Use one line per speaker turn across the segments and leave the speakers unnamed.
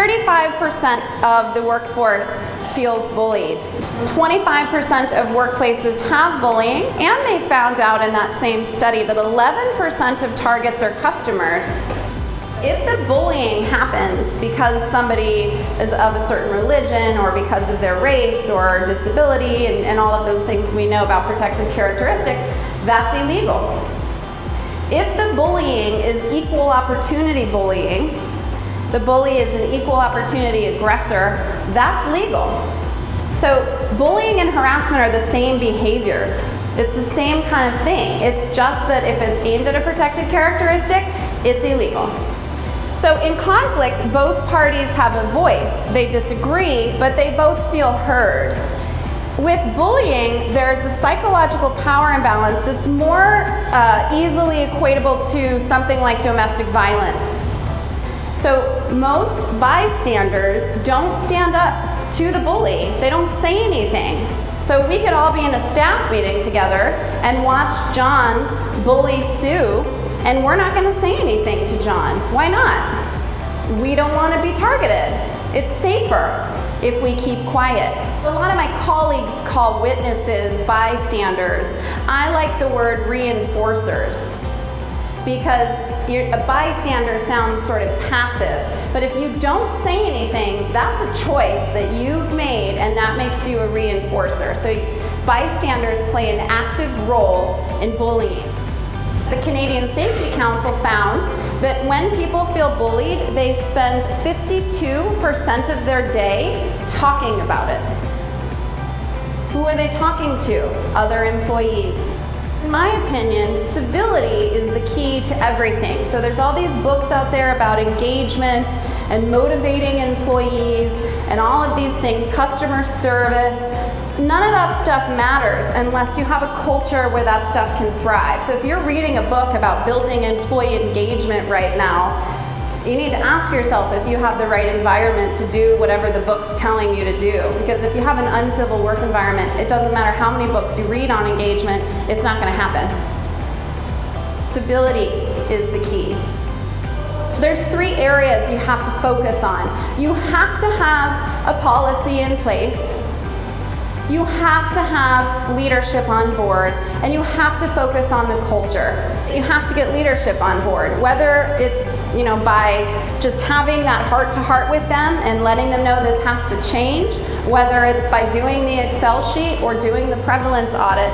35% of the workforce feels bullied. 25% of workplaces have bullying, and they found out in that same study that 11% of targets are customers. If the bullying happens because somebody is of a certain religion or because of their race or disability and all of those things we know about protected characteristics, that's illegal. If the bullying is equal opportunity bullying, the bully is an equal opportunity aggressor, that's legal. So bullying and harassment are the same behaviors. It's the same kind of thing. It's just that if it's aimed at a protected characteristic, it's illegal. So in conflict, both parties have a voice. They disagree, but they both feel heard. With bullying, there's a psychological power imbalance that's more easily equatable to something like domestic violence. So most bystanders don't stand up to the bully. They don't say anything. So we could all be in a staff meeting together and watch John bully Sue, and we're not going to say anything to John. Why not? We don't want to be targeted. It's safer if we keep quiet. A lot of my colleagues call witnesses bystanders. I like the word reinforcers, because a bystander sounds sort of passive, but if you don't say anything, that's a choice that you've made, and that makes you a reinforcer. So bystanders play an active role in bullying. The Canadian Safety Council found that when people feel bullied, they spend 52% of their day talking about it. Who are they talking to? Other employees. In my opinion, civility is the key to everything. So there's all these books out there about engagement and motivating employees and all of these things, customer service. None of that stuff matters unless you have a culture where that stuff can thrive. So if you're reading a book about building employee engagement right now, you need to ask yourself if you have the right environment to do whatever the book's telling you to do. Because if you have an uncivil work environment, it doesn't matter how many books you read on engagement, it's not going to happen. Civility is the key. There's 3 areas you have to focus on. You have to have a policy in place. You have to have leadership on board, and you have to focus on the culture. You have to get leadership on board, whether it's by just having that heart-to-heart with them and letting them know this has to change, whether it's by doing the Excel sheet or doing the prevalence audit.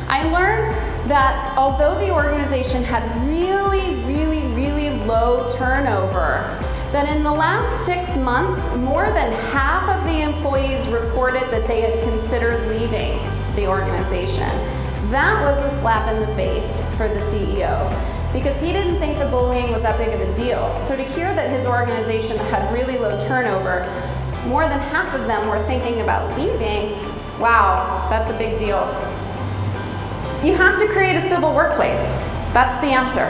I learned that although the organization had really, really, really low turnover, that in the last 6 months, more than half of the employees reported that they had considered leaving the organization. That was a slap in the face for the CEO, because he didn't think the bullying was that big of a deal. So to hear that his organization had really low turnover, more than half of them were thinking about leaving, wow, that's a big deal. You have to create a civil workplace. That's the answer.